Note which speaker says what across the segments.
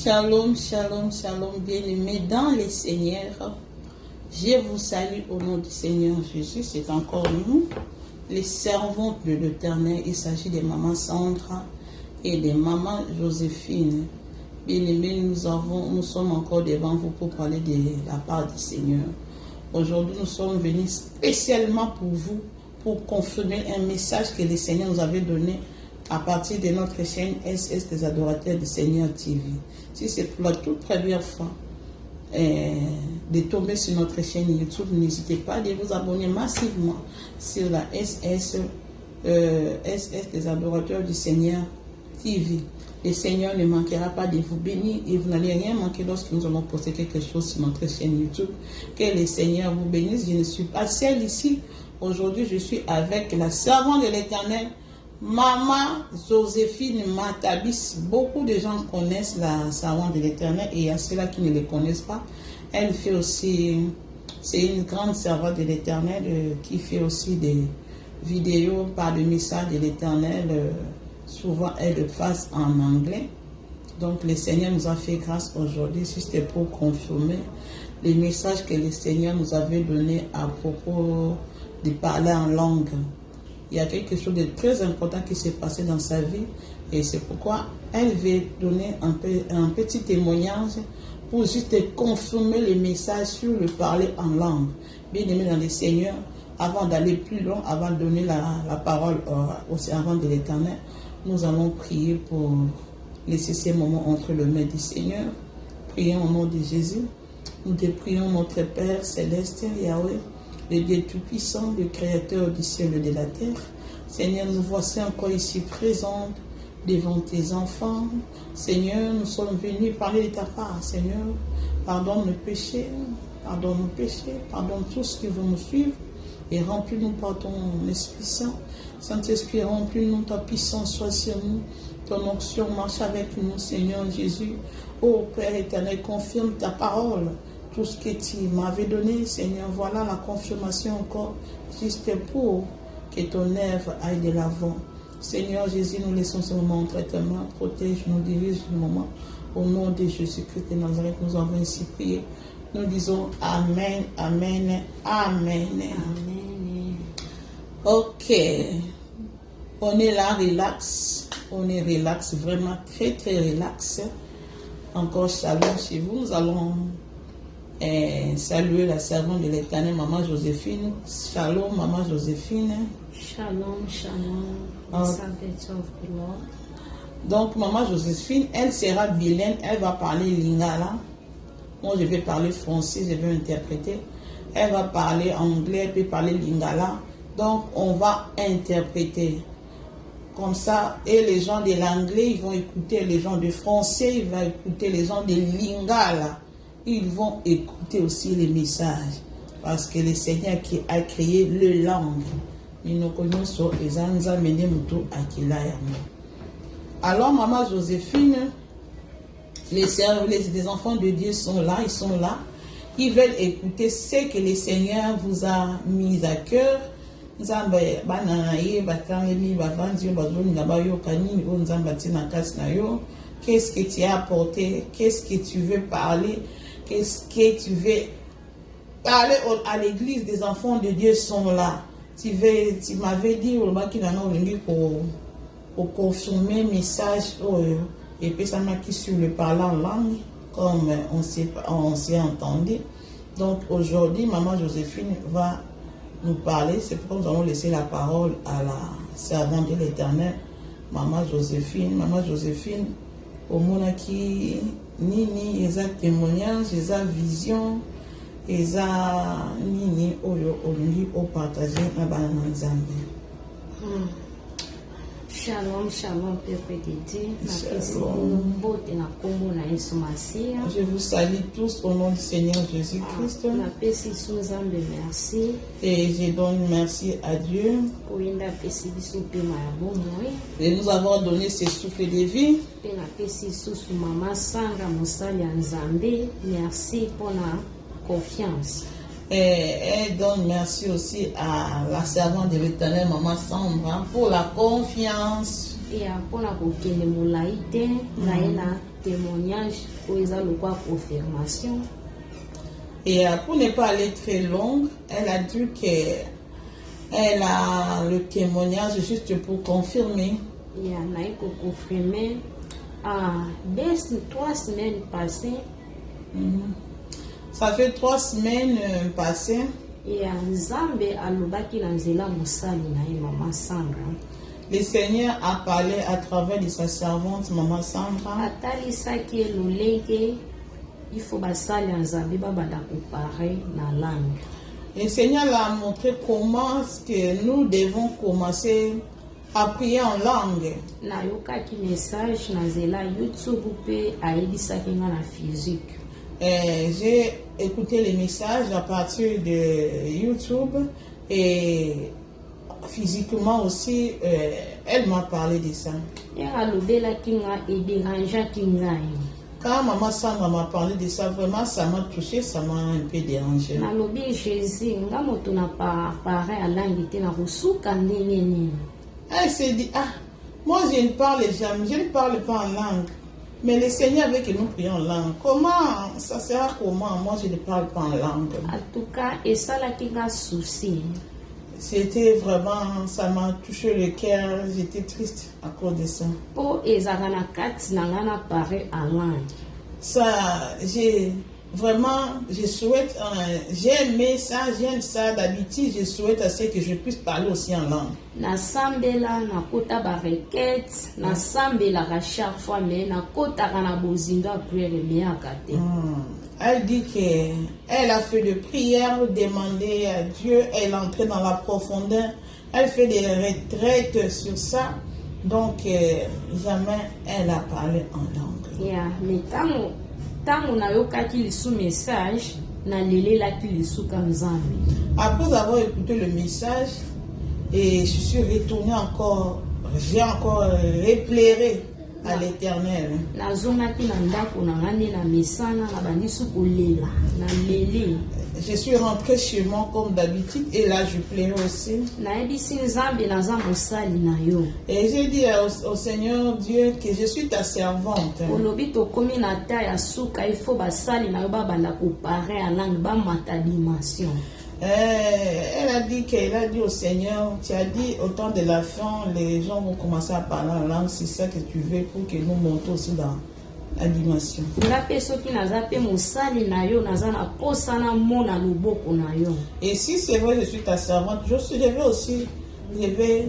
Speaker 1: Shalom, shalom, shalom, bien-aimés dans les Seigneurs. Je vous salue au nom du Seigneur Jésus. C'est encore nous, les servantes de l'Éternel. Il s'agit de maman Sandra et de maman Joséphine. Bien-aimés, nous sommes encore devant vous pour parler de la part du Seigneur. Aujourd'hui, nous sommes venus spécialement pour vous, pour confirmer un message que le Seigneur nous avait donné à partir de notre chaîne SS des adorateurs du Seigneur TV. Si c'est pour la toute première fois de tomber sur notre chaîne YouTube, n'hésitez pas de vous abonner massivement sur la SS des adorateurs du Seigneur TV. Le Seigneur ne manquera pas de vous bénir et vous n'allez rien manquer lorsque nous allons poster quelque chose sur notre chaîne YouTube. Que le Seigneur vous bénisse. Je ne suis pas seule ici. Aujourd'hui, je suis avec la servante de l'Éternel, Maman Joséphine Matabis. Beaucoup de gens connaissent la servante de l'Éternel et il y a ceux-là qui ne les connaissent pas. Elle fait aussi, c'est une grande servante de l'Éternel qui fait aussi des vidéos par le message de l'Éternel. Souvent, elle le fasse en anglais. Donc, le Seigneur nous a fait grâce aujourd'hui. Si c'était pour confirmer les messages que le Seigneur nous avait donné à propos de parler en langue. Il y a quelque chose de très important qui s'est passé dans sa vie. Et c'est pourquoi elle veut donner un petit témoignage pour juste confirmer les messages sur le parler en langue. Bien aimé dans le Seigneur, avant d'aller plus loin, avant de donner la parole au servant de l'Éternel, nous allons prier pour laisser ces moments entre les mains du Seigneur. Prions au nom de Jésus. Nous te prions, notre Père céleste, Yahweh, le Dieu Tout-Puissant, le Créateur du ciel et de la terre. Seigneur, nous voici encore ici présents devant tes enfants. Seigneur, nous sommes venus parler de ta part. Seigneur, pardonne nos péchés, pardonne tout ce qui veut nous suivre et remplis-nous par ton Esprit Saint. Saint-Esprit, remplis-nous, ta puissance soit sur nous. Ton onction marche avec nous, Seigneur Jésus. Ô Père éternel, confirme ta parole. Tout ce que tu m'avais donné, Seigneur, voilà la confirmation encore, juste pour que ton œuvre aille de l'avant. Seigneur Jésus, nous laissons ce moment entre tes mains. Protège, nous dirige le moment. Au nom de Jésus-Christ de Nazareth, nous avons ainsi prié. Nous disons Amen, Amen, Amen.
Speaker 2: Amen.
Speaker 1: Ok. On est là, relax. On est relax, vraiment très, très relax. Encore shalom chez vous. Nous allons saluer la servante de l'Éternel, Maman Joséphine. Shalom, Maman Joséphine.
Speaker 2: Shalom, shalom, servant of the Lord.
Speaker 1: Donc, Maman Joséphine, elle sera bilingue, elle va parler lingala. Moi, je vais parler français, je vais interpréter. Elle va parler anglais, elle peut parler lingala. Donc, on va interpréter. Comme ça, et les gens de l'anglais, ils vont écouter les gens de français, ils vont écouter les gens de lingala. Ils vont écouter aussi les messages. Parce que le Seigneur qui a créé le langue. Alors, Maman Joséphine, les enfants de Dieu sont là, ils sont là. Ils veulent écouter ce que le Seigneur vous a mis à cœur. Qu'est-ce que tu as apporté? Qu'est-ce que tu veux parler? Qu'est-ce que tu veux parler à l'église? Des enfants de Dieu sont là. Tu m'avais dit pour confirmer le message et puis ça m'a qui sur le parler en langue comme on s'est entendu. Donc aujourd'hui, Maman Joséphine va nous parler. C'est pourquoi nous allons laisser la parole à la servante de l'Éternel, Maman Joséphine. Maman Joséphine, au monde qui ni les témoignages, les visions, les ni au partager na banana nzambe.
Speaker 2: Shalom, shalom, peuple de Dieu.
Speaker 1: Je vous salue tous au nom du Seigneur Jésus-Christ. Et je donne merci à Dieu de nous avoir donné ce souffle de vie.
Speaker 2: Merci pour la confiance.
Speaker 1: Et donne merci aussi à la servante de l'Éternel, Maman Sandra, pour la confiance.
Speaker 2: Et pour la kokende na témoignage pour la confirmation.
Speaker 1: Et pour ne pas aller très longue, elle a dit qu'elle a le témoignage juste pour confirmer.
Speaker 2: Et elle a confirmé à 3 semaines passées.
Speaker 1: Ça fait 3 semaines passées.
Speaker 2: Et Nzambe alobaki na nzela mosali na ye maman Sandra.
Speaker 1: Le Seigneur a parlé à travers de sa servante maman Sandra.
Speaker 2: Atalisaki elolenge il faut basali Nzambe babanda comparer na langue.
Speaker 1: Le Seigneur l'a montré comment que nous devons commencer à prier en langue.
Speaker 2: Na yokaki message na nzela YouTube pe ayebisaki nga na physique.
Speaker 1: J'ai écouté les messages à partir de YouTube et physiquement aussi, elle m'a parlé de ça. Quand maman Sandra m'a parlé de ça, vraiment ça m'a touché, ça m'a un peu dérangé. Elle s'est dit, ah, moi je ne parle jamais, je ne parle pas en langue. Mais le Seigneur veut que nous prions en langue. Comment ça sera comment? Moi, je ne parle pas en langue.
Speaker 2: En tout cas, et ça là qui a souci.
Speaker 1: C'était vraiment, ça m'a touché le cœur. J'étais triste à cause de ça.
Speaker 2: Pour ezagana kat nangana parler en langue.
Speaker 1: Ça, je souhaite, j'ai aimé ça, j'aime ça d'habitude. Je souhaite à ce que je puisse parler aussi en langue.
Speaker 2: Na sambela na kota ba requête na sambela à chaque fois mais na kota kana bozinga prière miaka te.
Speaker 1: Elle dit qu'elle a fait des prières, demander à Dieu, elle est entrée dans la profondeur, elle fait des retraites sur ça, donc jamais elle a parlé en langue.
Speaker 2: Yeah, mais tango na yokaki lisu message na lele la ki lisu kanzambi.
Speaker 1: Après avoir écouté le message, et je suis retournée encore, j'ai encore repléé à l'Éternel. Je suis rentrée chez moi comme d'habitude et là je plairais aussi. Et j'ai dit au Seigneur Dieu que je suis ta servante. Elle a dit qu'elle a dit au Seigneur, tu as dit au temps de la fin, les gens vont commencer à parler en langue, c'est ça que tu veux pour que nous montons aussi dans la dimension. Et si c'est vrai, je suis ta servante, je vais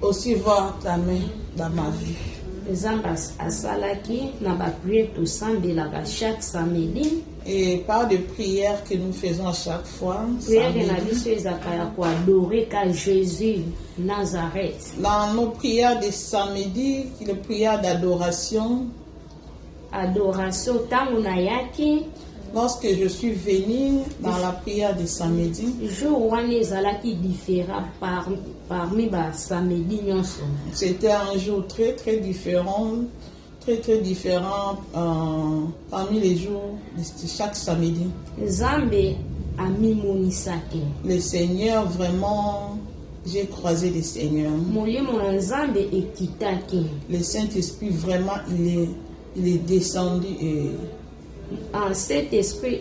Speaker 1: aussi voir ta main dans ma vie. Et par de prières que nous faisons à chaque fois. Dans nos prières de samedi, les prières d'adoration. Lorsque je suis venue dans la prière de samedi, c'était un jour très très différent. Très différent parmi les jours de chaque samedi. Le Seigneur, vraiment, j'ai croisé le Seigneur. Le Saint-Esprit, vraiment, il est descendu.
Speaker 2: Cet esprit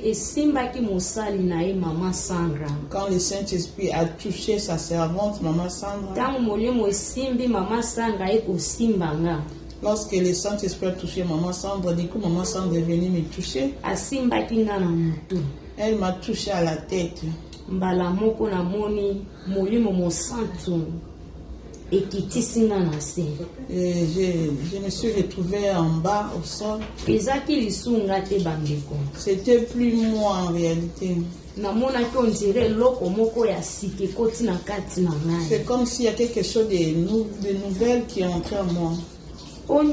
Speaker 1: quand le Saint-Esprit a touché sa servante, Maman Sandra, lorsque le Saint-Esprit a touché Maman Sandra, du coup, Maman Sandra est venue me toucher. Elle m'a touché à la tête. Et je me suis retrouvée en bas au sol. C'était plus moi en réalité. C'est comme s'il y a quelque chose de nouvel qui est entré en moi. Tout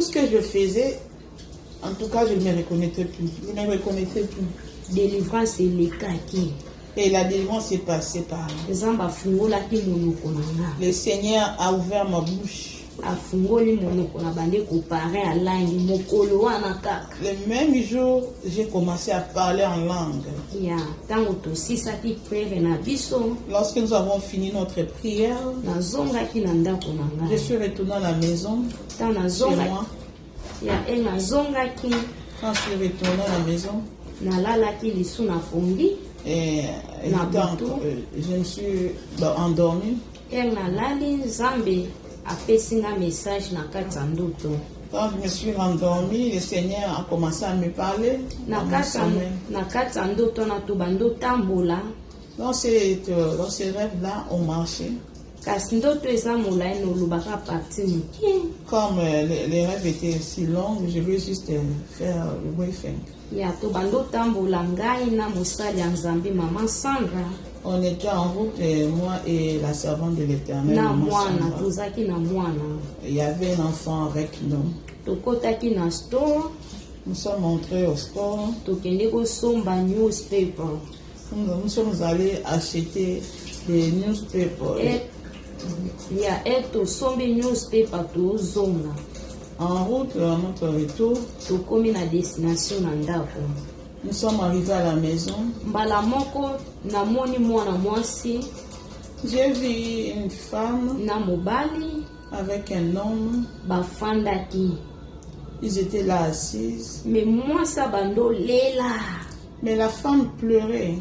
Speaker 1: ce que je faisais, en tout cas, je ne me reconnaissais plus. Je ne me reconnaissais plus.
Speaker 2: Délivrance et les kaki.
Speaker 1: Et la délivrance est passée par là. Le Seigneur a ouvert ma bouche.
Speaker 2: afungoli monoko na bande kopare alangi mokolo wana kaka.
Speaker 1: Le même jour, j'ai commencé à parler en langue.
Speaker 2: Ya tango tosisaki priere na biso,
Speaker 1: Lorsque nous avons fini notre prière,
Speaker 2: nazongaki na ndako na
Speaker 1: je
Speaker 2: ngai.
Speaker 1: suis retourné à la maison,
Speaker 2: Tan
Speaker 1: chez
Speaker 2: nazongaki
Speaker 1: moi.
Speaker 2: nazongaki
Speaker 1: Quand je suis retourné à la maison,
Speaker 2: nalalaki lisu na pongi.
Speaker 1: et je me suis endormi.
Speaker 2: Nalali nzambe apesi nga message na kati ya ndoto.
Speaker 1: Quand je me suis endormi, le Seigneur a commencé à me parler dans mon sommeil.
Speaker 2: Na kati ya ndoto na to bando tambola,
Speaker 1: Dans ces rêves-là, on marchait.
Speaker 2: kasi ndoto eza molai nolobaka parti moke.
Speaker 1: Comme les rêves étaient si longs, je vais juste faire le briefing.
Speaker 2: Ya to bando tambola ngai na mosali ya nzambe mama Sandra
Speaker 1: On était en route, moi et la servante de l'Éternel.
Speaker 2: na
Speaker 1: maman
Speaker 2: mwana,
Speaker 1: Sandra.
Speaker 2: tozaki na mwana.
Speaker 1: Il y avait un enfant avec nous.
Speaker 2: Tokotaki na store,
Speaker 1: Nous sommes entrés au store.
Speaker 2: tokende kosomba newspaper.
Speaker 1: Nous sommes allés acheter des newspapers.
Speaker 2: Tosombi newspaper tozonga.
Speaker 1: En route, à notre retour,
Speaker 2: Tokomi na destination na ndako.
Speaker 1: nous sommes arrivés à la maison.
Speaker 2: Mbala moko namoni mwana mwasi
Speaker 1: J'ai vu une femme
Speaker 2: na mobali
Speaker 1: avec un homme.
Speaker 2: bafandaki.
Speaker 1: Ils étaient là assises.
Speaker 2: Me mwasi bando lela.
Speaker 1: Mais la femme pleurait.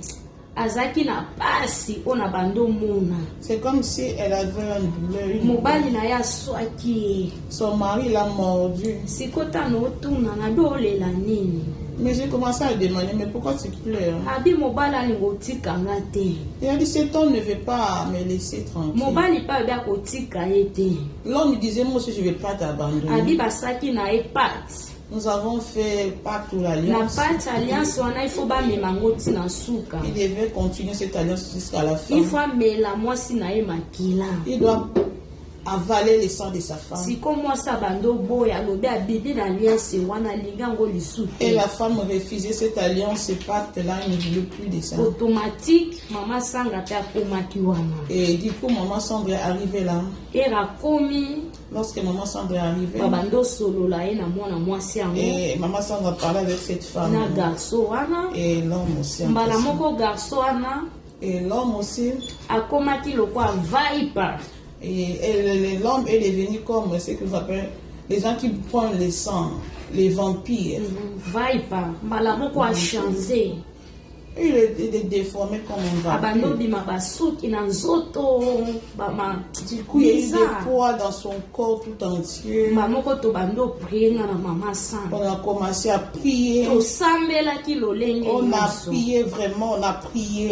Speaker 2: Azaki na pasi ona bando mona.
Speaker 1: C'est comme si elle avait une douleur.
Speaker 2: Mobali na ya swaki.
Speaker 1: Son mari l'a mordu.
Speaker 2: Sikota no tuna na do lela nini.
Speaker 1: Mais j'ai commencé à lui demander, mais pourquoi tu pleures?
Speaker 2: Abi mobali alingotika ngate.
Speaker 1: Il a dit, cet homme ne veut pas me laisser tranquille.
Speaker 2: Mobali pa bia kotika ete.
Speaker 1: L'homme disait, moi aussi je ne vais pas t'abandonner.
Speaker 2: Abi basaki na epat.
Speaker 1: Nous avons fait pacte ou
Speaker 2: Na
Speaker 1: l'alliance.
Speaker 2: pati alliance wana ifo ba memango tina suka.
Speaker 1: Il devait continuer cette alliance jusqu'à la fin.
Speaker 2: Ifo mela mwasi na ye makila.
Speaker 1: Il doit avaler le sang de sa femme.
Speaker 2: Siko mwasi bando boya lobe abibi na alliance wana lingango lisusu.
Speaker 1: Et la femme refusait cette alliance, ce pacte-là, il ne voulait plus de ça.
Speaker 2: Automatique mama Sanga pe akomaki wana.
Speaker 1: Et du coup, maman Sandra est arrivée là.
Speaker 2: Era komi
Speaker 1: Lorsque maman Sandra est arrivée,
Speaker 2: babando solola ye na mwana mwasi yango
Speaker 1: et maman Sandra parlait avec cette femme.
Speaker 2: na garso wana.
Speaker 1: Et l'homme aussi.
Speaker 2: Mbala moko garso wana
Speaker 1: Et l'homme aussi.
Speaker 2: akomaki lokwa viper.
Speaker 1: Et l'homme est devenu comme ce que vous appelez les gens qui prennent le sang, les vampires.
Speaker 2: Viper mbala moko a changé.
Speaker 1: Il est déformé comme un
Speaker 2: Abando
Speaker 1: vampire.
Speaker 2: bima basuki na nzoto bama.
Speaker 1: Du coup, il y a eu des poids dans son corps tout entier.
Speaker 2: Mamoko to bando prier na mama Sandra.
Speaker 1: On a commencé à prier.
Speaker 2: Tosambelaki lolenge
Speaker 1: On a
Speaker 2: nyonso.
Speaker 1: prié vraiment, on a prié.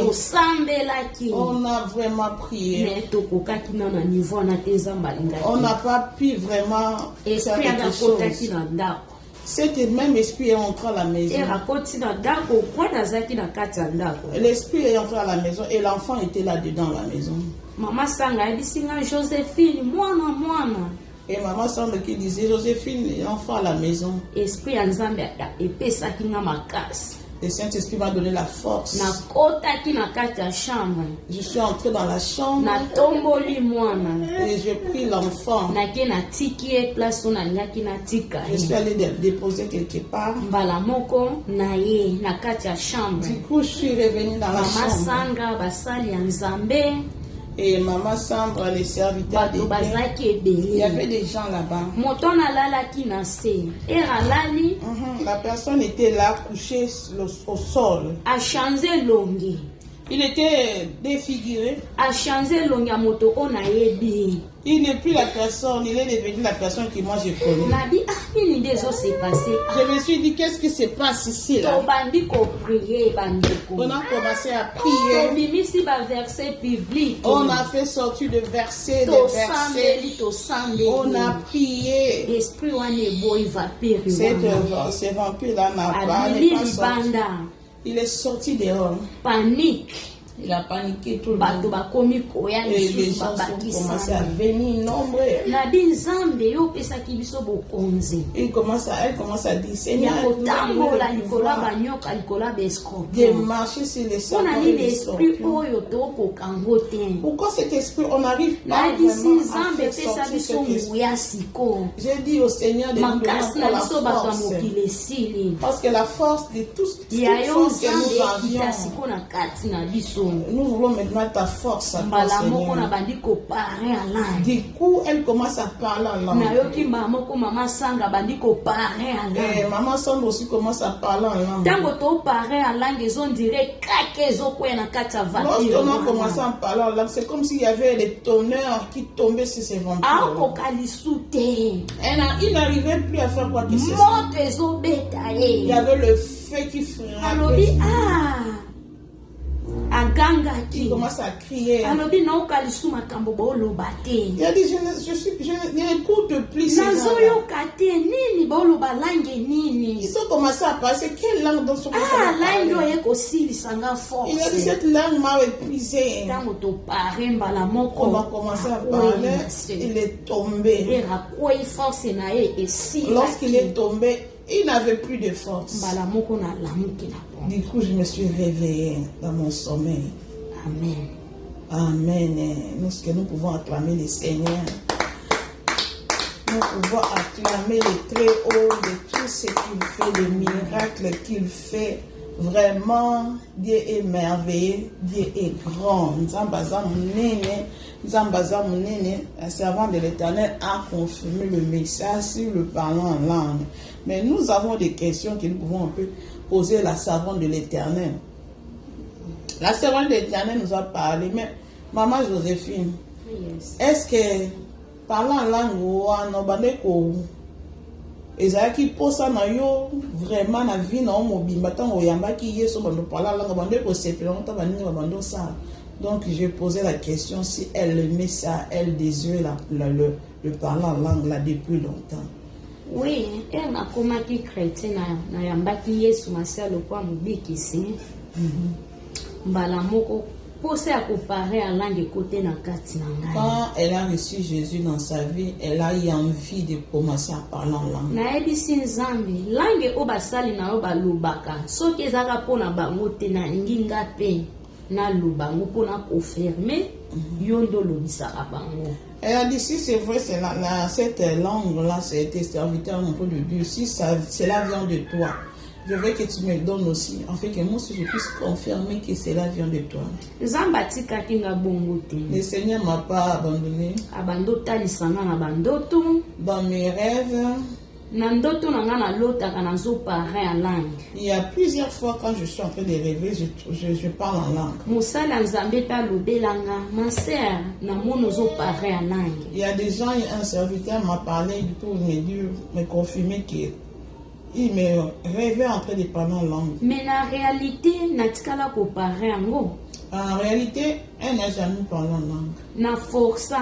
Speaker 2: Tosambelaki.
Speaker 1: On a vraiment prié.
Speaker 2: Mais tokokaki na niveau na te nzamba alingaki.
Speaker 1: On n'a pas pu vraiment faire
Speaker 2: Esprit
Speaker 1: quelque
Speaker 2: agakotaki
Speaker 1: chose.
Speaker 2: na ndako.
Speaker 1: Cet même esprit est entré à la maison.
Speaker 2: Erakoti na ndako kwa nazaki na kati ya ndako.
Speaker 1: L'esprit est entré à la maison et l'enfant était là-dedans à la maison.
Speaker 2: Mama Sanga ayebisi nga Joséphine mwana.
Speaker 1: Et maman semble qui disait, Joséphine, l'enfant à la maison.
Speaker 2: Esprit ya Nzambe epesaki nga makasi.
Speaker 1: Le Saint-Esprit m'a donné la force.
Speaker 2: Nakotaki na kati ya chambre.
Speaker 1: Je suis entré dans la chambre
Speaker 2: Natomboli mwana.
Speaker 1: et j'ai pris l'enfant.
Speaker 2: Nake natiki ye place oyo nalingaki natika
Speaker 1: Je suis
Speaker 2: ye.
Speaker 1: allé déposer quelque part.
Speaker 2: Mbala moko na ye na kati ya chambre.
Speaker 1: Du coup, je suis revenue dans la
Speaker 2: Mama
Speaker 1: chambre.
Speaker 2: Sanga basali ya Nzambe
Speaker 1: Et maman Sandra, les serviteurs
Speaker 2: bato
Speaker 1: des
Speaker 2: bazalaki
Speaker 1: il y
Speaker 2: ebele.
Speaker 1: avait des gens là-bas.
Speaker 2: Moto nalalaki na se. Eralali
Speaker 1: La personne était là, couchée au sol.
Speaker 2: achange longi.
Speaker 1: Il était défiguré.
Speaker 2: Achange longi ya moto oyo nayebi.
Speaker 1: Il n'est plus la personne, il est devenu la personne que moi je connais.
Speaker 2: Nabi nini nde ezose pase.
Speaker 1: Je me suis dit, qu'est-ce qui se passe ici là?
Speaker 2: Tobandi koprier bandeko.
Speaker 1: On a commencé à prier.
Speaker 2: Tobimisi baverset biblique.
Speaker 1: On a fait sortir de versets, des
Speaker 2: tosambeli
Speaker 1: versets. On a prié.
Speaker 2: esprit wana eboyi vapiri
Speaker 1: Ce vampire-là n'a pas
Speaker 2: abili
Speaker 1: sorti.
Speaker 2: libanda
Speaker 1: Il est sorti dehors.
Speaker 2: panique
Speaker 1: Il a paniqué tout le
Speaker 2: bato
Speaker 1: monde.
Speaker 2: bakomi koya
Speaker 1: Et les
Speaker 2: lisusu
Speaker 1: gens sont commencé à
Speaker 2: babakisami
Speaker 1: venir nombreux.
Speaker 2: nabi nzambe yo opesaki biso bokonzi
Speaker 1: Elle commence à dire, Seigneur,
Speaker 2: ya
Speaker 1: nous allons
Speaker 2: kotambola likolo ya
Speaker 1: pouvoir
Speaker 2: banyoka likolo ya
Speaker 1: de
Speaker 2: baescorpion
Speaker 1: marcher sur les
Speaker 2: mpona
Speaker 1: serpents et
Speaker 2: nini
Speaker 1: les
Speaker 2: esprit
Speaker 1: scorpions.
Speaker 2: oyo tokoka ngo te
Speaker 1: Pourquoi cet esprit, on n'arrive pas
Speaker 2: nayebisi
Speaker 1: vraiment à
Speaker 2: nzambe
Speaker 1: faire
Speaker 2: epesa
Speaker 1: sortir
Speaker 2: biso
Speaker 1: cet esprit?
Speaker 2: nguya sikoyo
Speaker 1: J'ai dit au Seigneur de nous donner
Speaker 2: makasi na
Speaker 1: encore
Speaker 2: biso
Speaker 1: la
Speaker 2: bato ya
Speaker 1: force.
Speaker 2: mokili esili
Speaker 1: Parce que la force de toute
Speaker 2: ya yo
Speaker 1: force que
Speaker 2: nzambe
Speaker 1: nous
Speaker 2: ekita
Speaker 1: avions,
Speaker 2: siko na kati na biso
Speaker 1: nous voulons maintenant ta force à toi,
Speaker 2: mbala moko na
Speaker 1: Seigneur.
Speaker 2: bandi kopare alai
Speaker 1: Du coup, elle commence à parler en langue.
Speaker 2: nayoki mbala moko mama sanga bandi kopare
Speaker 1: Et
Speaker 2: alai
Speaker 1: maman Sandra aussi commence à parler en langue.
Speaker 2: ntango topare alange ezondire kaka ezokwea na kati ya
Speaker 1: Lorsqu'on a commencé
Speaker 2: vatire
Speaker 1: à parler en langue, c'est comme s'il y avait des tonnerres qui tombaient sur ses vampires.
Speaker 2: aokoka lisu te
Speaker 1: Il n'arrivait plus à faire quoi que ce soit.
Speaker 2: moto ezobeta
Speaker 1: Il y
Speaker 2: ye
Speaker 1: avait le feu qui
Speaker 2: alobi
Speaker 1: frappait. Il
Speaker 2: agangaki
Speaker 1: commence à crier.
Speaker 2: alobi naoka lisu makambo boloba te
Speaker 1: Il a dit, je n'écoute plus ces gens-là.
Speaker 2: nazoyoka te nini boloba lange nini
Speaker 1: Ils ont commencé à passer. Quelle langue dans son
Speaker 2: lange oyo ekosilisanga
Speaker 1: Il a dit,
Speaker 2: force
Speaker 1: cette langue m'a épuisé.
Speaker 2: ntango topare mbala moko
Speaker 1: On a commencé à parler. Il est tombé.
Speaker 2: erakwei force na ye
Speaker 1: Lorsqu'il est
Speaker 2: esilaki
Speaker 1: tombé, il n'avait plus de force.
Speaker 2: mbala moko nalamuki na po
Speaker 1: Du coup, je me suis réveillée dans mon sommeil.
Speaker 2: amen
Speaker 1: Amen. Nous, ce que nous pouvons acclamer le Seigneur. Nous pouvons acclamer le Très-Haut de tout ce qu'il fait, les miracles qu'il fait. Vraiment, Dieu est merveilleux, Dieu est grand. Nzambaza Mounene, un servant de l'Éternel a confirmé le message sur le parlant en langue. Mais nous avons des questions que nous pouvons un peu poser à la servante de l'Éternel. La servante de l'Éternel nous a parlé, mais Maman Joséphine,
Speaker 2: yes.
Speaker 1: est-ce que parlant en langue, on va ezalaki posa na yo vraiment na vie na mobimba tango oyambaki yeso bando parla langue bando ko sepela on ta baninga bando ça. Donc j'ai posé la question si elle aimait ça, elle désirait le parler en langue là depuis longtemps.
Speaker 2: Oui, elle nakomaki chrétien na yambaki yesu masiya lokwa mobikisi mbala moko posa ya kopare ya langue ekote na kati na ngai.
Speaker 1: Quand elle a reçu Jésus dans sa vie, elle a eu envie de commencer à parler en langue.
Speaker 2: nayebisi nzambe langue oyo basali na yo balobaka soki ezalaka mpona bango te nalingi nga mpe naloba yango mpona koferme yo nde olobisaka bango.
Speaker 1: Elle a dit si c'est vrai, cette langue-là, c'était serviteur un peu de Dieu. Si cela vient de toi, je veux que tu me donnes aussi, en fait que moi aussi je puisse confirmer que cela vient de toi.
Speaker 2: nzambe atikaki nga bongo te.
Speaker 1: Le Seigneur ne m'a pas abandonné.
Speaker 2: abando otalisanga na bandoto
Speaker 1: Dans mes rêves,
Speaker 2: na ndoto na nga nalotaka nazopare ya langue.
Speaker 1: il y a plusieurs fois quand je suis en train de rêver, je parle en langue.
Speaker 2: mosali ya nzambe mpe alobelanga maser namoni ozopare ya langue.
Speaker 1: Il y a des gens, un serviteur m'a parlé pour me confirmer qu'il me rêvait en train de parler en langue.
Speaker 2: mais na réalité natikala kopare yango
Speaker 1: En réalité, elle n'a jamais parlé en langue.
Speaker 2: na forsa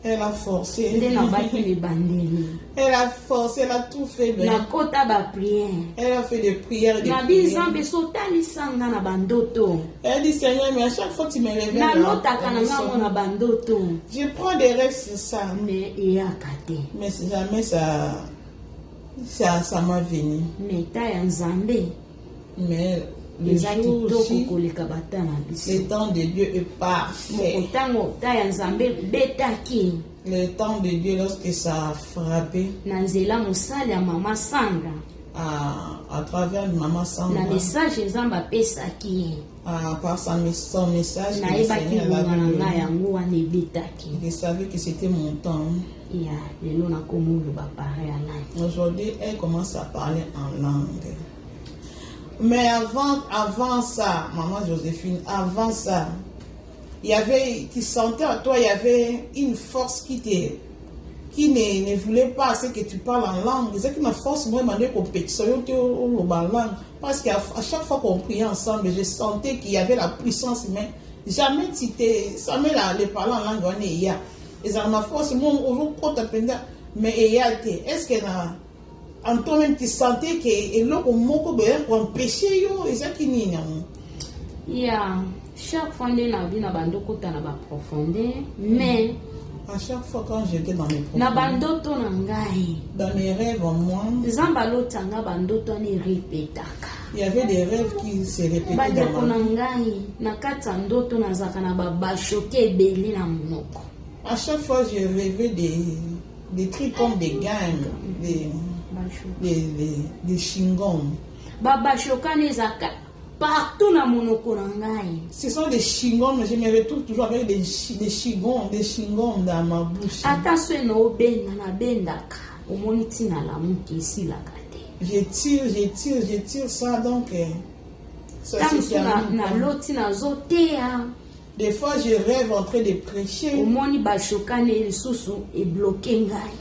Speaker 1: Elle a forcé.
Speaker 2: nde nabaki mibandeli
Speaker 1: Elle a forcé, elle a tout fait bien.
Speaker 2: nakota bapriere
Speaker 1: Elle a fait des prières et des
Speaker 2: nabi
Speaker 1: prières.
Speaker 2: nzambe sotalisanga na bandoto
Speaker 1: Elle dit Seigneur, mais à chaque fois que tu me réveilles,
Speaker 2: nalotaka na ngango na bandoto
Speaker 1: je prends des rêves sur ça.
Speaker 2: mais eyaka te.
Speaker 1: Mais jamais ça m'a venu.
Speaker 2: mais ta ya nzambe
Speaker 1: Mais le
Speaker 2: eza
Speaker 1: jour
Speaker 2: kitoko
Speaker 1: J,
Speaker 2: koleka bata na biso.
Speaker 1: le temps de Dieu est
Speaker 2: moko
Speaker 1: parfait.
Speaker 2: ntango ta ya nzambe betaki
Speaker 1: Le temps de Dieu, lorsque ça a frappé
Speaker 2: na nzela mosali ya mama sanga
Speaker 1: à travers Maman
Speaker 2: na
Speaker 1: Sandra,
Speaker 2: message nzambe apesaki ye
Speaker 1: par son message, que le
Speaker 2: nayebaki
Speaker 1: Seigneur
Speaker 2: bonga
Speaker 1: l'avait
Speaker 2: na
Speaker 1: donné.
Speaker 2: ngai yango wana ebetaki
Speaker 1: Je savais que c'était mon temps.
Speaker 2: ya lelo nakomoloba pare ya langue.
Speaker 1: Aujourd'hui, elle commence à parler en langue. Mais avant ça, Maman Joséphine, avant ça, tu sentais à toi, il y avait une force qui ne voulait pas ce que tu parles en langue. C'est une force, moi, je compétition en langue. Parce qu'à chaque fois qu'on priait ensemble, je sentais qu'il y avait la puissance, mais jamais tu t'es, jamais les parler en langue, on est hier. Et ça m'a force, moi, on mais est-ce que en toi-même tu sentais que l'autre mot peut empêcher yo et ça qui n'y a
Speaker 2: ya chaque fois nde na bi na bandokota na ba profondeur mais
Speaker 1: à chaque fois quand j'étais dans mes
Speaker 2: na
Speaker 1: profondeurs,
Speaker 2: bandoto na ngai
Speaker 1: dans mes rêves en moi,
Speaker 2: nzambe alotanga bandoto ani repetaka
Speaker 1: il y avait des rêves qui se répétaient
Speaker 2: bandeko
Speaker 1: dans
Speaker 2: na
Speaker 1: ma vie.
Speaker 2: ngai na kati ya ndoto nazalaka na babashoke ebele na monoko
Speaker 1: À chaque fois, je rêvais des trucs comme des gangs, des chewing-gums.
Speaker 2: babashokani ezalaka partout na monoko na ngai.
Speaker 1: Ce sont des chewing-gums, mais je me retrouve toujours avec des chewing-gums dans ma bouche.
Speaker 2: ata so na obenga nabendaka omoni ntina lamuki esilaka te.
Speaker 1: Je tire ça, donc ça
Speaker 2: ntango
Speaker 1: se
Speaker 2: so
Speaker 1: termine.
Speaker 2: naloti nazoteya
Speaker 1: Des fois, je rêve en train de prêcher.
Speaker 2: omoni bashokani lisusu ebloke ngai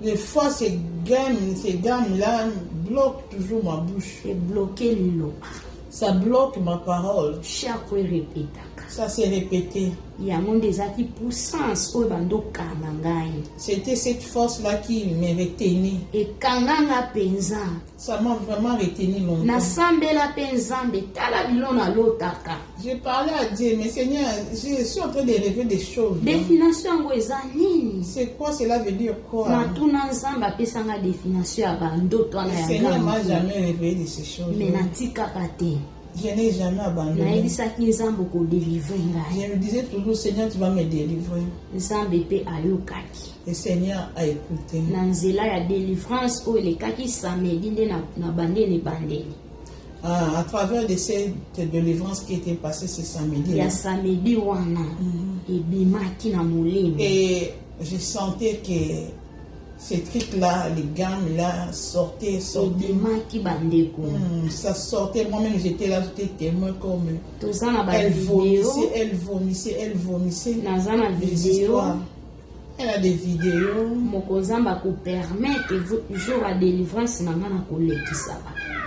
Speaker 1: Des fois, ces gammes-là bloquent toujours ma bouche.
Speaker 2: ebloke liloba
Speaker 1: Ça bloque ma parole.
Speaker 2: chaque fois erepetaka
Speaker 1: Ça s'est répété.
Speaker 2: yango nde ezalaki puissance oyo bandokanga ngai
Speaker 1: C'était cette force-là qui me retenait.
Speaker 2: ekanganga mpenza
Speaker 1: Ça m'a vraiment retenu longtemps.
Speaker 2: nasambela mpe nzambe tala bilo nalotaka
Speaker 1: J'ai parlé à Dieu, mais Seigneur, je suis en train de rêver des choses.
Speaker 2: defination yango eza nini
Speaker 1: C'est quoi? Cela veut dire quoi?
Speaker 2: natuna nzambe apesanga defination ya bandoto wana
Speaker 1: Le
Speaker 2: ya
Speaker 1: Seigneur m'a
Speaker 2: ngambo
Speaker 1: jamais révélé de ces choses.
Speaker 2: me natikaka te
Speaker 1: Je n'ai jamais abandonné.
Speaker 2: nayebisaki nzambe kodelivre ngai
Speaker 1: Je me disais toujours, Seigneur, tu vas me délivrer.
Speaker 2: nzambe mpe ayokaki
Speaker 1: Le Seigneur a écouté.
Speaker 2: na nzela ya délivrance oyo elekaki samedi nde na bandeni ebandeli
Speaker 1: À travers de cette délivrance qui était passée ce samedi.
Speaker 2: ya samedi wana ebimaki na molimo
Speaker 1: Et je sentais que ces trucs-là, les gammes-là, sortaient.
Speaker 2: ebimaki bandeko
Speaker 1: Ça sortait. Moi-même, j'étais là, j'étais témoin comme
Speaker 2: toza na
Speaker 1: elle
Speaker 2: bavideo
Speaker 1: vomissait.
Speaker 2: naza na
Speaker 1: Des
Speaker 2: video
Speaker 1: histoires. Elle a des vidéos.
Speaker 2: moko nzambe akopermettre jour ya délivrance na nga na kolekisa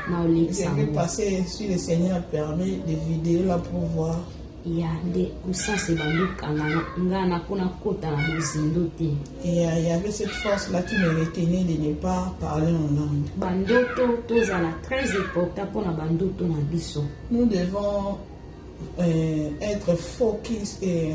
Speaker 2: na olekisa
Speaker 1: Je vais
Speaker 2: ngo
Speaker 1: passer, si le Seigneur permet, des vidéos là pour voir.
Speaker 2: ya nde puissance ebandokanga nga na mpona kota na bozindo te
Speaker 1: Et il y avait cette force-là qui me retenait de ne pas parler en langue.
Speaker 2: bandoto tozala très important mpona bandoto na biso
Speaker 1: Nous devons être focus et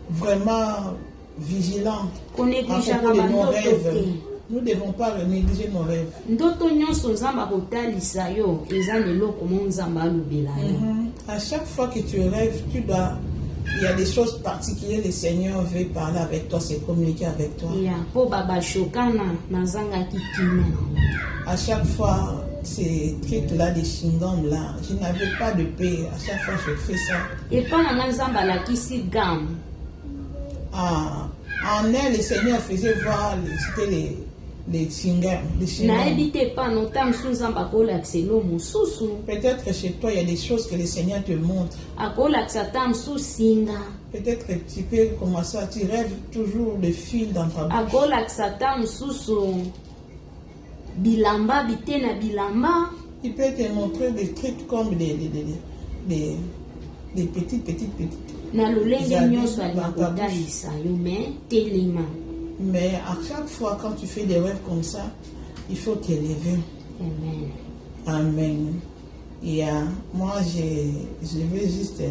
Speaker 1: vraiment vigilants à
Speaker 2: koneglijaka
Speaker 1: propos de nos
Speaker 2: bandoto
Speaker 1: rêves.
Speaker 2: te
Speaker 1: Nous ne devons pas négliger nos rêves.
Speaker 2: ndoto nyonso nzambe akotalisa yo eza na eloko mo nzambe alobela yo
Speaker 1: À chaque fois que tu rêves, il y a des choses particulières, le Seigneur veut parler avec toi, se communiquer avec toi.
Speaker 2: ya mpo babashokana nazangaki kimia nango
Speaker 1: À chaque fois, ces trucs-là, des chewing-gums-là, je n'avais pas de paix. À chaque fois, je fais ça.
Speaker 2: epa na nga nzambe alakisi gamme
Speaker 1: En elle, le Seigneur faisait voir, c'était les chewing-gums.
Speaker 2: nayebi te epa na ota mosusu nzambe akolakisa elo mosusu
Speaker 1: Peut-être chez toi, il y a des choses que le Seigneur te montre.
Speaker 2: akolakisa ata mosusu singa
Speaker 1: Peut-être que tu peux commencer à, tu rêves toujours le fil dans ta bouche.
Speaker 2: akolakisa ata mosusu bilamba bite na bilamba
Speaker 1: Il peut te montrer des trucs comme des petites.
Speaker 2: na lolenge
Speaker 1: Zabi,
Speaker 2: nyonso alinga
Speaker 1: dans ta
Speaker 2: kotalisa yo me telema
Speaker 1: Mais à chaque fois, quand tu fais des rêves comme ça, il faut t'élever.
Speaker 2: amen
Speaker 1: Amen. Et moi, je vais juste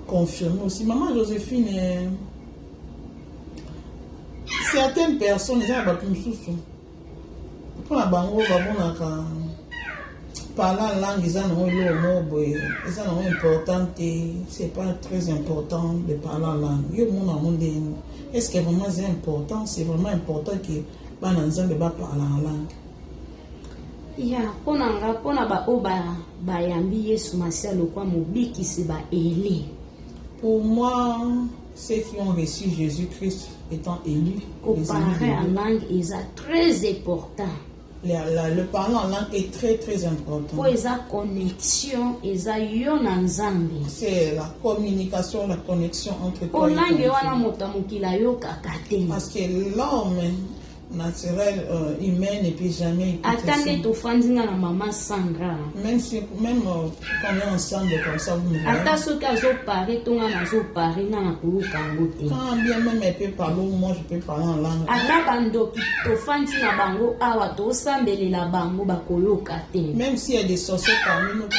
Speaker 1: confirmer aussi. Maman Joséphine, certaines personnes, ils ont pour la bango, parler en langue, ils ont important, c'est pas très important de parler en langue. Est-ce que vraiment c'est important? C'est vraiment important que les gens parlent en langue.
Speaker 2: ya mpona nga mpona baoyo bayambi yesu masiya lokwa mobikisi baele
Speaker 1: Pour moi, ceux qui ont reçu Jésus-Christ étant élus,
Speaker 2: kopare en langue eza très important
Speaker 1: le parler en langue est très très important.
Speaker 2: po eza connexion eza yo na nzambe
Speaker 1: C'est la communication, la connexion entre
Speaker 2: po
Speaker 1: toi et
Speaker 2: langue
Speaker 1: ton
Speaker 2: wana
Speaker 1: Dieu.
Speaker 2: moto ya mokili ayokaka te
Speaker 1: Parce que l'homme naturelle, humaine, et puis jamais écouter
Speaker 2: Attendez, tu fandinga na maman Sandra.
Speaker 1: Même quand on est ensemble comme ça, vous me voyez.
Speaker 2: Ata soki azopari tonga nazopari na nakoluka yango te.
Speaker 1: Quand bien même elle peut parler, moi je peux parler en langue.
Speaker 2: Ata bandoki tofandi na bango awa tosambelela bango bakoyoka te.
Speaker 1: Même s'il y a des sorciers parmi nous, quand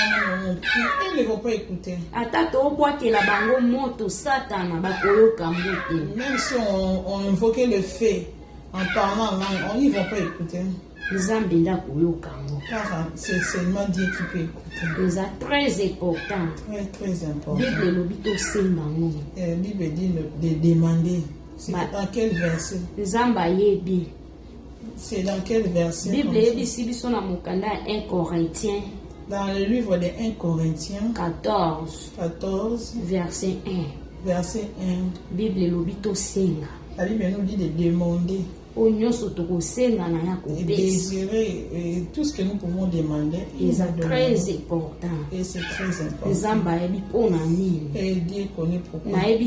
Speaker 1: on prie, ils ne vont pas écouter.
Speaker 2: Ata tobwakela bango moto satana bakoyoka yango te.
Speaker 1: Même si on invoquait le fait en parlant en langue, on n'y va pas écouter.
Speaker 2: Nzambe nda koyoka yango.
Speaker 1: Car c'est seulement Dieu qui peut écouter.
Speaker 2: C'est très important.
Speaker 1: Très, très important.
Speaker 2: Bible elobi tosenga yango.
Speaker 1: La Bible dit de demander. C'est dans quel verset?
Speaker 2: Nzambe ayebi.
Speaker 1: C'est dans quel verset?
Speaker 2: Bible yebisi biso na mokanda ya 1 Corinthiens.
Speaker 1: Dans le livre de 1 Corinthiens 14,
Speaker 2: verset 1.
Speaker 1: Verset 1.
Speaker 2: Bible elobi tosenga.
Speaker 1: La Bible nous dit de demander.
Speaker 2: Et
Speaker 1: désirer et tout ce que nous pouvons demander.
Speaker 2: C'est très important.
Speaker 1: Et c'est très important. Et Dieu connaît pourquoi. Et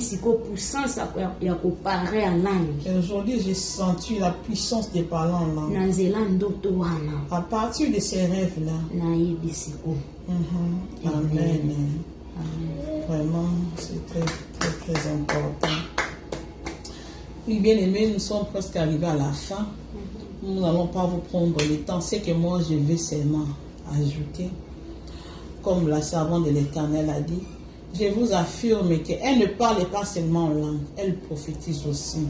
Speaker 1: aujourd'hui, j'ai senti la puissance de parler en langue. À partir de ces rêves-là. Amen. Vraiment, c'est très, très, très important. Oui, bien aimé, nous sommes presque arrivés à la fin. Nous n'allons pas vous prendre le temps. C'est que moi, je vais seulement ajouter, comme la servante de l'Éternel a dit, je vous affirme qu'elle ne parle pas seulement en langue, elle prophétise aussi.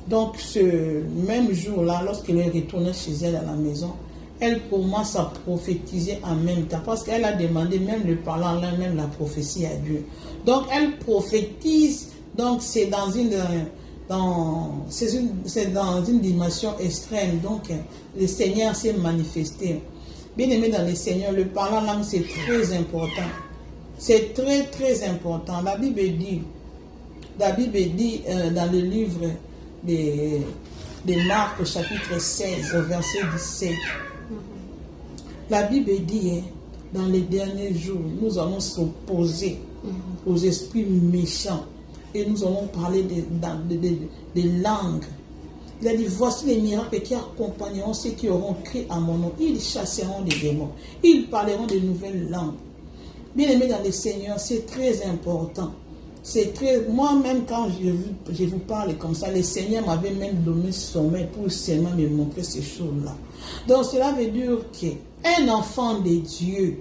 Speaker 1: Donc, ce même jour-là, lorsqu'elle est retournée chez elle à la maison, elle commence à prophétiser en même temps, parce qu'elle a demandé même le parler en langue, même la prophétie à Dieu. Donc, elle prophétise, donc c'est dans une dimension extrême. Donc, le Seigneur s'est manifesté. Bien aimé dans le Seigneur, le parler en langue, c'est très important. C'est très, très important. La Bible dit dans le livre de Marc, chapitre 16, verset 17, la Bible dit, dans les derniers jours, nous allons s'opposer aux esprits méchants. Et nous allons parler des langues. Il a dit, voici les miracles qui accompagneront ceux qui auront crié à mon nom. Ils chasseront des démons. Ils parleront de nouvelles langues. Bien aimé dans le Seigneur, c'est très important. Moi-même, quand je vous parle comme ça, le Seigneur m'avait même donné sommeil pour seulement me montrer ces choses-là. Donc cela veut dire qu'un enfant de Dieu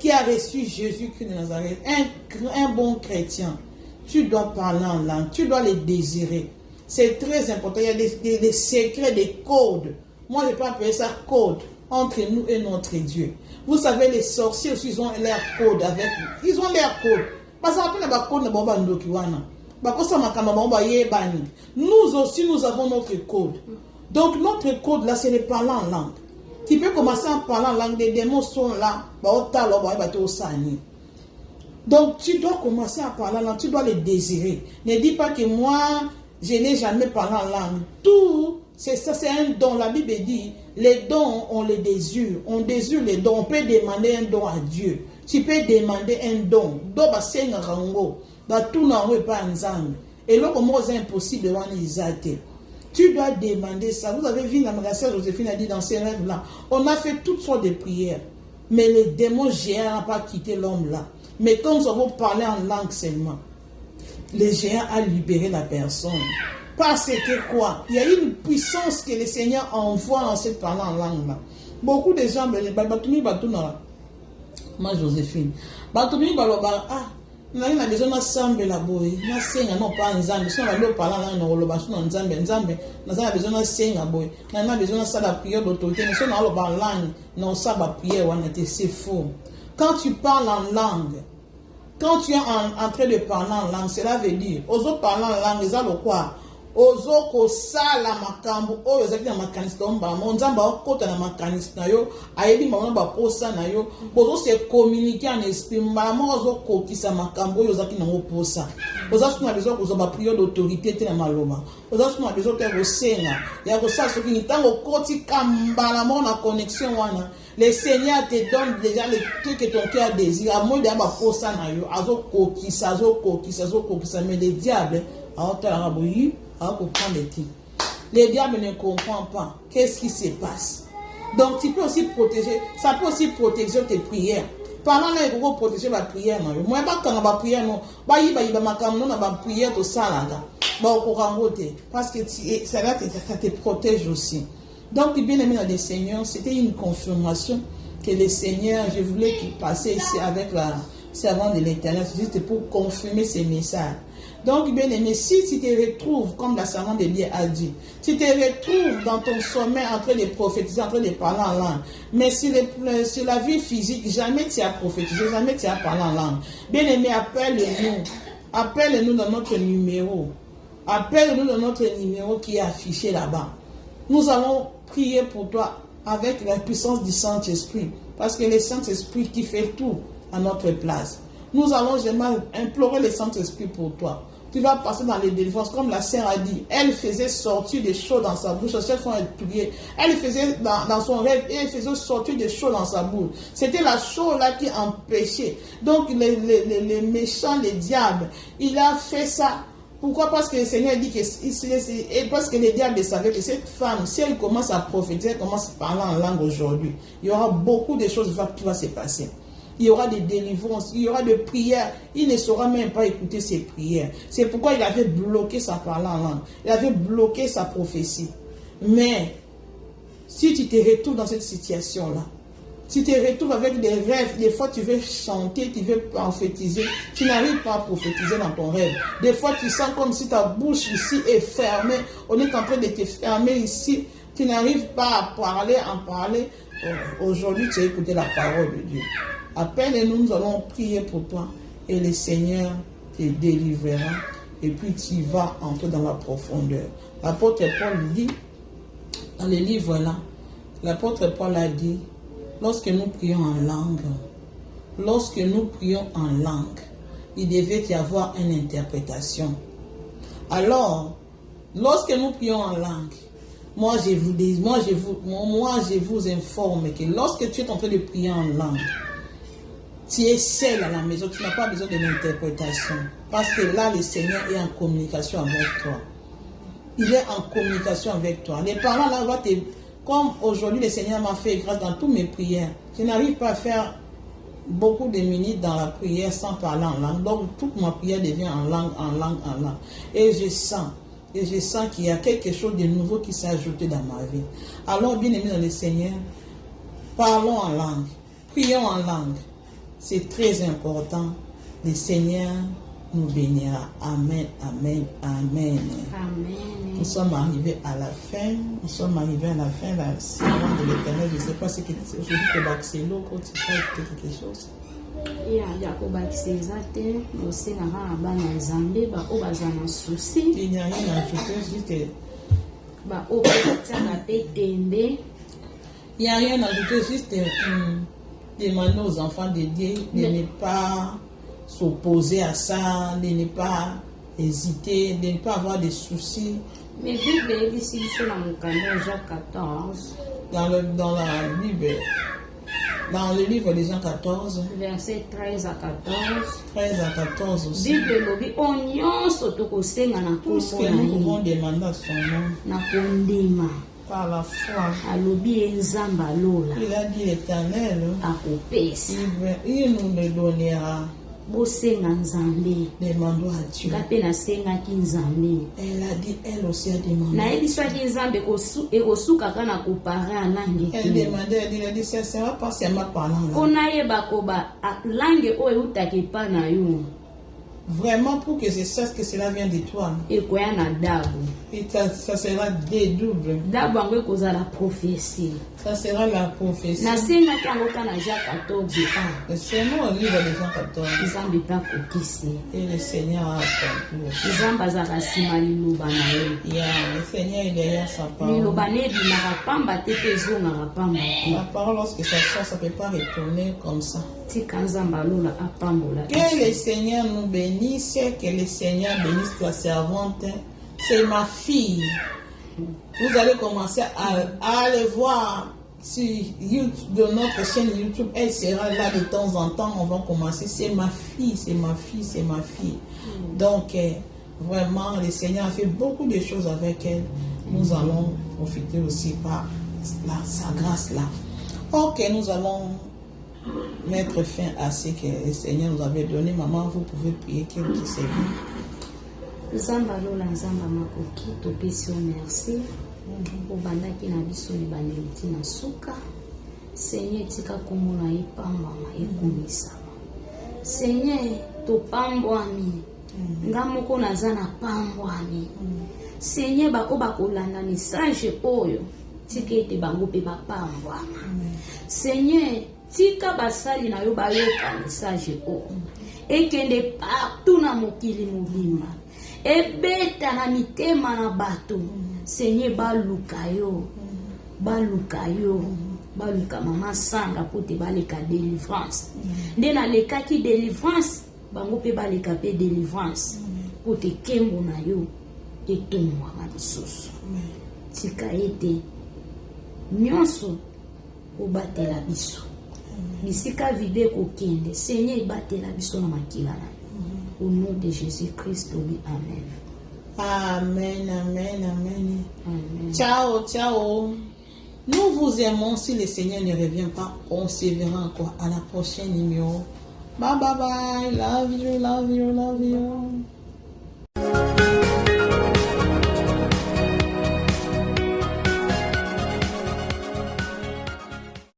Speaker 1: qui a reçu Jésus-Christ de Nazareth, un bon chrétien, tu dois parler en langue, tu dois les désirer. C'est très important. Il y a des secrets, des codes. Moi, je peux appeler ça code entre nous et notre Dieu. Vous savez, les sorciers aussi, ils ont leur code avec nous. Ils ont leur code. Parce que nous aussi, nous avons notre code. Donc, notre code, là, c'est le parler en langue. Tu peux commencer à parler en langue, des démons sont là. Donc, tu dois commencer à parler en langue, tu dois les désirer. Ne dis pas que moi, je n'ai jamais parlé en langue. Tout, c'est ça, c'est un don. La Bible dit, les dons, on les désire. On désire les dons. On peut demander un don à Dieu. Tu peux demander un don. Et là, comment c'est impossible de voir les athées. Tu dois demander ça. Vous avez vu, la sœur Joséphine a dit dans ses rêves-là, on a fait toutes sortes de prières. Mais les démons géants n'ont pas quitté l'homme-là. Mais quand nous avons parlé en langue seulement, le géant a libéré la personne. Parce que quoi? Il y a une puissance que le Seigneur envoie en cette parole en langue-là. Beaucoup de gens, moi Joséphine, on a besoin de s'assemble la boue. On a besoin non pas en zambe. Si on a besoin de parler en langue, on a besoin de zambe. On a besoin de s'assemble la boue. On a besoin de faire la prière d'autorité. Mais si on a besoin de langue, non ça va prier. C'est faux. Quand tu parles en langue, quand tu es en train de parler en langue, cela veut dire, aux autres parlent en langue, ils ont quoi? Aux autres, ça la makambo, aux autres, na makanista, on zamba kota na makanista yo, ayebi maman ba posa na yo, bozo se communiquer en esprit, maman aux autres qui sa makambo yo zaki na mo posa. Aux autres, on a besoin de prière d'autorité te na maloma. Aux autres, on a besoin de senga. Ya ko sa soki ni tango koti kambala mo na connexion wana. Le Seigneur te donne déjà le truc que ton cœur désire. À moins de ma posa na yo, azo kokisa, mais le diable a prendre les tirs. Le diable ne comprend pas. Qu'est-ce qui se passe? Donc, tu peux aussi protéger. Ça peut aussi protéger tes prières. Pendant là, il faut protéger la prière. Moi, quand on va prier, non. Prière, tout ça là. Parce que ça te protège aussi. Donc, bien aimé dans le Seigneur, c'était une confirmation que le Seigneur, je voulais qu'il passe ici avec la servante de l'Éternel, juste pour confirmer ces messages. Donc, bien aimé, si tu te retrouves, comme la servante de Dieu a dit, tu te retrouves dans ton sommet en train de prophétiser, en train de parler en langue, mais sur la vie physique, jamais tu as prophétisé, jamais tu as parlé en langue. Bien aimé, appelle-nous dans notre numéro. Appelle-nous dans notre numéro qui est affiché là-bas. Nous allons prier pour toi avec la puissance du Saint-Esprit, parce que le Saint-Esprit qui fait tout à notre place. Nous allons jamais implorer le Saint-Esprit pour toi. Tu vas passer dans les délivrances, comme la sœur a dit. Elle faisait sortir des choses dans sa bouche. À chaque fois elle priait, elle faisait dans son rêve, et elle faisait sortir des choses dans sa bouche. C'était la chose là qui empêchait. Donc les méchants, les diables, il a fait ça. Pourquoi? Parce que le Seigneur dit que, parce que les diables savaient que cette femme, si elle commence à prophétiser, elle commence à parler en langue aujourd'hui, il y aura beaucoup de choses qui vont se passer. Il y aura des délivrances, il y aura des prières. Il ne saura même pas écouter ses prières. C'est pourquoi il avait bloqué sa parole en langue. Il avait bloqué sa prophétie. Mais, si tu te retrouves dans cette situation-là, si tu te retrouves avec des rêves, des fois tu veux chanter, tu veux prophétiser, tu n'arrives pas à prophétiser dans ton rêve. Des fois tu sens comme si ta bouche ici est fermée, on est en train de te fermer ici, tu n'arrives pas à parler, Aujourd'hui tu as écouté la parole de Dieu. Appelle-nous, nous allons prier pour toi et le Seigneur te délivrera et puis tu vas entrer dans la profondeur. L'apôtre Paul dit, dans le livre là, l'apôtre Paul a dit, lorsque nous prions en langue, il devait y avoir une interprétation. Alors, lorsque nous prions en langue, moi je vous informe que lorsque tu es en train de prier en langue, tu es seul à la maison, tu n'as pas besoin de l'interprétation. Parce que là, le Seigneur est en communication avec toi. Il est en communication avec toi. Les parents là vont te... Comme aujourd'hui, le Seigneur m'a fait grâce dans toutes mes prières. Je n'arrive pas à faire beaucoup de minutes dans la prière sans parler en langue. Donc, toute ma prière devient en langue. Et je sens qu'il y a quelque chose de nouveau qui s'est ajouté dans ma vie. Alors, bien aimé dans le Seigneur, parlons en langue. Prions en langue. C'est très important. Le Seigneur nous bénira. Amen, amen, amen.
Speaker 2: Amen.
Speaker 1: Nous sommes arrivés à la fin. La servante de l'Éternel. Je ne sais pas ce que c'est aujourd'hui que Baxelo, quand tu peux écouter quelque chose.
Speaker 2: Il y a
Speaker 1: rien à ajouter, juste. Il n'y a rien à ajouter, juste demander aux enfants de Dieu de ne pas s'opposer à ça, de ne pas hésiter, de ne pas avoir de soucis.
Speaker 2: Mais Bible dit dans Jacques 14.
Speaker 1: Dans la Bible, dans le livre de Jean 14,
Speaker 2: verset 13 à 14.
Speaker 1: 13 à 14 aussi.
Speaker 2: Bible dit
Speaker 1: tout ce que nous pouvons demander à son nom. Par la foi. Il a dit l'Éternel, il nous le donnera. Demandons à Dieu. Elle a dit, elle aussi a demandé. Elle a dit, ça ne sera pas seulement parlant. Vraiment pour que je sache que cela vient de toi. Et ça sera dédouble. Ça sera la prophétie. C'est nous au livre de Jean 14. Et le Seigneur a accompli. Le Seigneur est derrière sa parole. La parole, lorsque ça sort, ça ne peut pas retourner comme ça. Que le Seigneur nous bénisse, que le Seigneur bénisse ta servante. C'est ma fille. Vous allez commencer à le voir sur YouTube, de notre chaîne YouTube. Elle sera là de temps en temps. On va commencer. C'est ma fille, c'est ma fille, c'est ma fille. Donc, vraiment, le Seigneur a fait beaucoup de choses avec elle. nous allons profiter aussi par sa grâce là. Ok, nous allons mettre fin à ce que le Seigneur nous avait donné. Maman, vous pouvez prier qu'il vous serve.
Speaker 2: Nzamba lola nzamba makoki topesi yo merci obandaki na biso libandeli ntina suka. Seigneur tika kombo na ye pambwama ekumisama. Seigneur topambwami nga moko naza na pambwami. Seigneur bako bakolanda message oyo tika ete bango mpe bapambwama. Seigneur tika basali na yo bayoka message oyo ekende partout na mokili mobimba ebeta na mitema na bato. Seigneur baluka yo baluka mama sanga pote baleka délivrance nde nalekaki délivrance bango mpe baleka mpe délivrance pote kembo na yo etomwama lisusu. Tika ete nyonso obatela biso bisika vide kokende. Seigneur ebatela biso na makila na yo. Au nom de Jésus-Christ, oui, amen.
Speaker 1: Amen, amen, amen.
Speaker 2: Amen.
Speaker 1: Ciao, ciao. Nous vous aimons. Si le Seigneur ne revient pas, on se verra encore à la prochaine numéro. Bye bye bye. Love you, love you, love you.